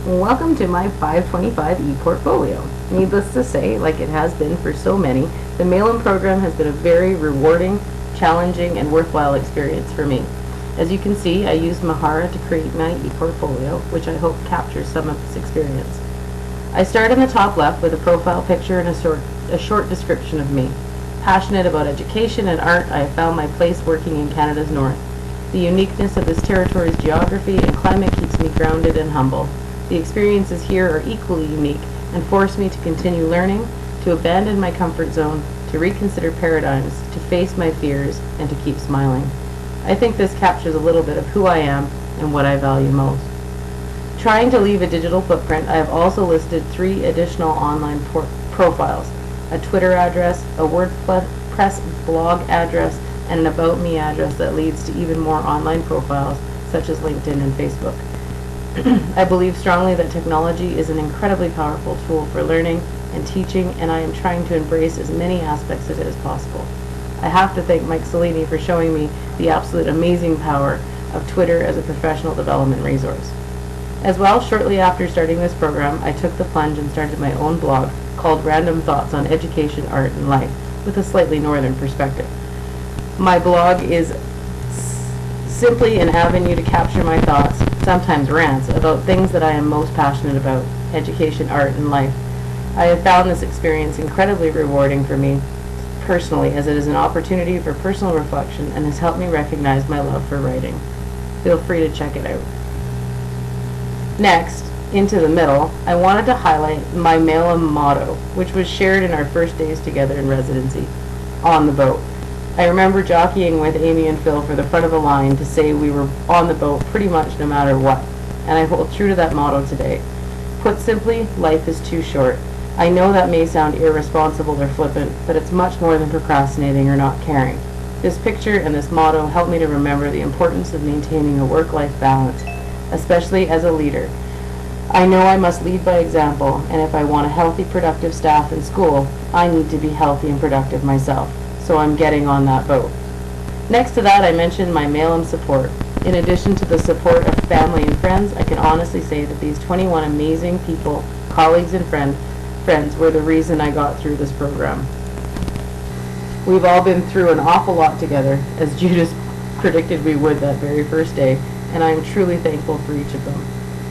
Welcome to my 525 Eportfolio. Needless to say, like it has been for so many, the mail-in program has been a very rewarding, challenging, and worthwhile experience for me. As you can see, I used Mahara to create my Eportfolio, which I hope captures some of this experience. I start in the top left with a profile picture and a short description of me. Passionate about education and art, I have found my place working in Canada's North. The uniqueness of this territory's geography and climate keeps me grounded and humble. The experiences here are equally unique and force me to continue learning, to abandon my comfort zone, to reconsider paradigms, to face my fears, and to keep smiling. I think this captures a little bit of who I am and what I value most. Trying to leave a digital footprint, I have also listed 3 additional online profiles: a Twitter address, a WordPress blog address, and an About Me address that leads to even more online profiles such as LinkedIn and Facebook. I believe strongly that technology is an incredibly powerful tool for learning and teaching, and I am trying to embrace as many aspects of it as possible. I have to thank Mike Cellini for showing me the absolute amazing power of Twitter as a professional development resource. As well, shortly after starting this program, I took the plunge and started my own blog called Random Thoughts on Education, Art, and Life, with a slightly northern perspective. My blog is simply an avenue to capture my thoughts, sometimes rants, about things that I am most passionate about: education, art, and life. I have found this experience incredibly rewarding for me personally, as it is an opportunity for personal reflection and has helped me recognize my love for writing. Feel free to check it out. Next, into the middle, I wanted to highlight my Mail-in motto, which was shared in our first days together in residency, on the boat. I remember jockeying with Amy and Phil for the front of the line to say we were on the boat pretty much no matter what, and I hold true to that motto today. Put simply, life is too short. I know that may sound irresponsible or flippant, but it's much more than procrastinating or not caring. This picture and this motto help me to remember the importance of maintaining a work-life balance, especially as a leader. I know I must lead by example, and if I want a healthy, productive staff in school, I need to be healthy and productive myself. So I'm getting on that boat. Next to that, I mentioned my Mail-in support. In addition to the support of family and friends, I can honestly say that these 21 amazing people, colleagues and friends, were the reason I got through this program. We've all been through an awful lot together, as Judas predicted we would that very first day, and I am truly thankful for each of them.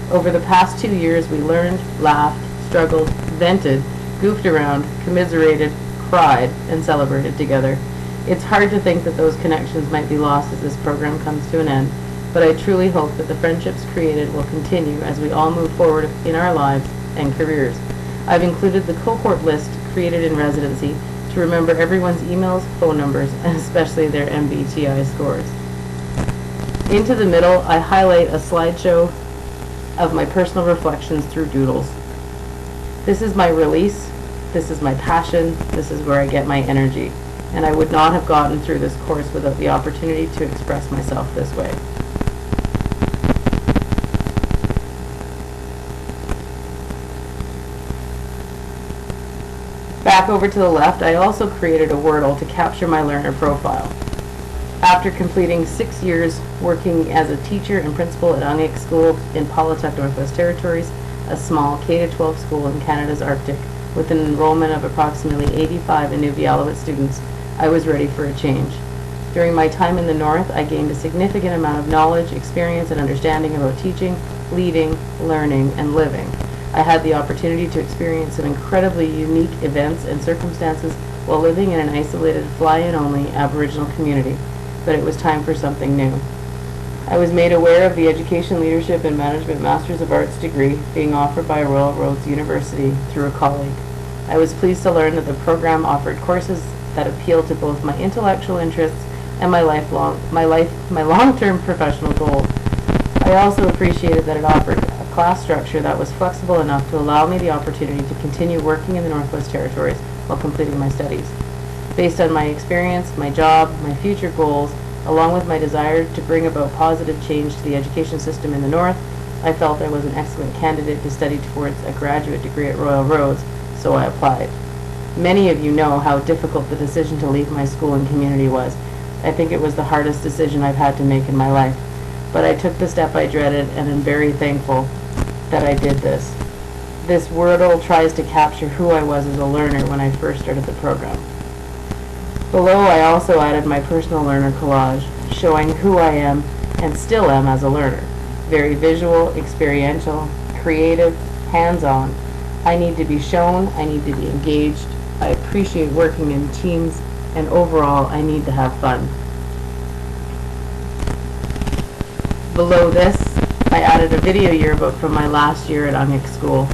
Over the past 2 years, we learned, laughed, struggled, vented, goofed around, commiserated, cried, and celebrated together. It's hard to think that those connections might be lost as this program comes to an end, but I truly hope that the friendships created will continue as we all move forward in our lives and careers. I've included the cohort list created in residency to remember everyone's emails, phone numbers, and especially their MBTI scores. Into the middle, I highlight a slideshow of my personal reflections through doodles. This is my release. This is my passion. This is where I get my energy. And I would not have gotten through this course without the opportunity to express myself this way. Back over to the left, I also created a Wordle to capture my learner profile. After completing 6 years working as a teacher and principal at Ungik School in Paulatuck, Northwest Territories, a small K-12 school in Canada's Arctic, with an enrollment of approximately 85 Inuvialuit students, I was ready for a change. During my time in the North, I gained a significant amount of knowledge, experience, and understanding about teaching, leading, learning, and living. I had the opportunity to experience some incredibly unique events and circumstances while living in an isolated, fly-in-only Aboriginal community, but it was time for something new. I was made aware of the Education Leadership and Management Masters of Arts degree being offered by Royal Roads University through a colleague. I was pleased to learn that the program offered courses that appealed to both my intellectual interests and my long-term professional goals. I also appreciated that it offered a class structure that was flexible enough to allow me the opportunity to continue working in the Northwest Territories while completing my studies. Based on my experience, my job, my future goals, along with my desire to bring about positive change to the education system in the North, I felt I was an excellent candidate to study towards a graduate degree at Royal Roads, so I applied. Many of you know how difficult the decision to leave my school and community was. I think it was the hardest decision I've had to make in my life, but I took the step I dreaded and am very thankful that I did this. This wordle tries to capture who I was as a learner when I first started the program. Below, I also added my personal learner collage, showing who I am and still am as a learner. Very visual, experiential, creative, hands-on. I need to be shown, I need to be engaged, I appreciate working in teams, and overall, I need to have fun. Below this, I added a video yearbook from my last year at Onyx School.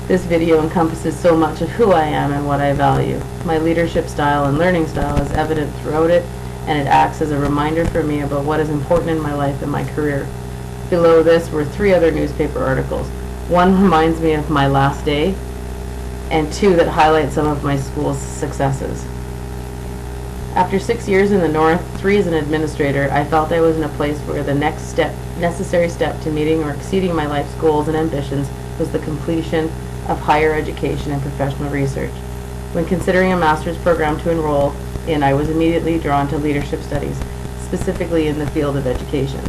This video encompasses so much of who I am and what I value. My leadership style and learning style is evident throughout it, and it acts as a reminder for me about what is important in my life and my career. Below this were 3 other newspaper articles. One reminds me of my last day, and 2 that highlight some of my school's successes. After 6 years in the North, 3 as an administrator, I felt I was in a place where the next necessary step to meeting or exceeding my life's goals and ambitions was the completion of higher education and professional research. When considering a master's program to enroll in, I was immediately drawn to leadership studies, specifically in the field of education.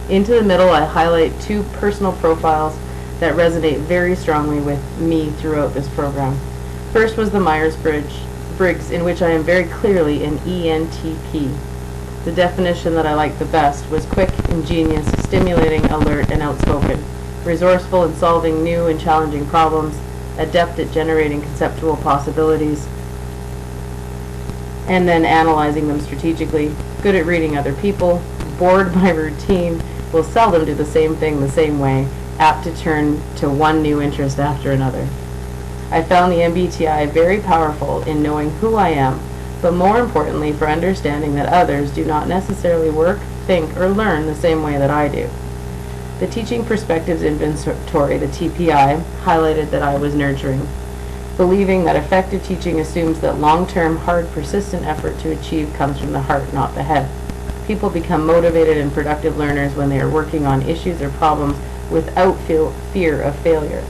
Into the middle, I highlight 2 personal profiles that resonate very strongly with me throughout this program. First was the Myers-Briggs, in which I am very clearly an ENTP. The definition that I liked the best was quick, ingenious, stimulating, alert, and outspoken, resourceful in solving new and challenging problems, adept at generating conceptual possibilities, and then analyzing them strategically, good at reading other people, bored by routine, will seldom do the same thing the same way, apt to turn to one new interest after another. I found the MBTI very powerful in knowing who I am, but more importantly for understanding that others do not necessarily work, think, or learn the same way that I do. The Teaching Perspectives Inventory, the TPI, highlighted that I was nurturing, believing that effective teaching assumes that long-term, hard, persistent effort to achieve comes from the heart, not the head. People become motivated and productive learners when they are working on issues or problems without fear of failure.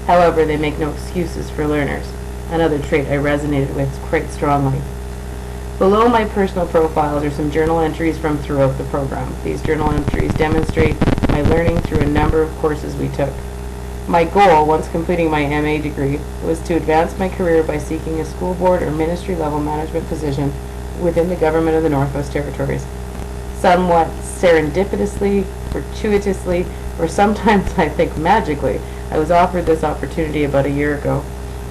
However, they make no excuses for learners, another trait I resonated with quite strongly. Below my personal profiles are some journal entries from throughout the program. These journal entries demonstrate my learning through a number of courses we took. My goal, once completing my MA degree, was to advance my career by seeking a school board or ministry level management position within the government of the Northwest Territories. Somewhat serendipitously, fortuitously, or sometimes I think magically, I was offered this opportunity about a year ago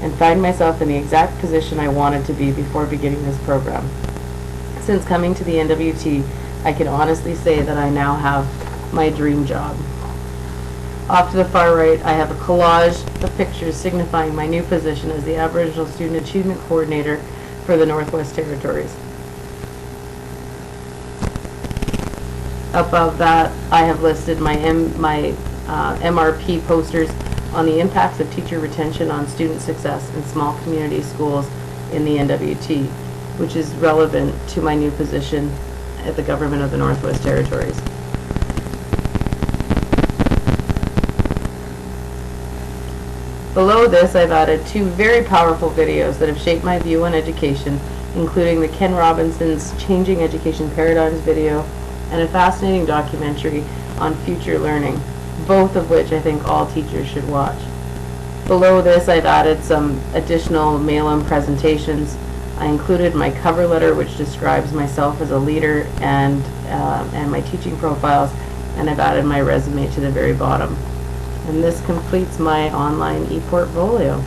and find myself in the exact position I wanted to be before beginning this program. Since coming to the NWT, I can honestly say that I now have my dream job. Off to the far right, I have a collage of pictures signifying my new position as the Aboriginal Student Achievement Coordinator for the Northwest Territories. Above that, I have listed my MRP posters on the impacts of teacher retention on student success in small community schools in the NWT, which is relevant to my new position at the Government of the Northwest Territories. Below this, I've added 2 very powerful videos that have shaped my view on education, including the Ken Robinson's Changing Education Paradigms video and a fascinating documentary on future learning, both of which I think all teachers should watch. Below this, I've added some additional mail-in presentations. I included my cover letter, which describes myself as a leader, and my teaching profiles, and I've added my resume to the very bottom. And this completes my online ePortfolio.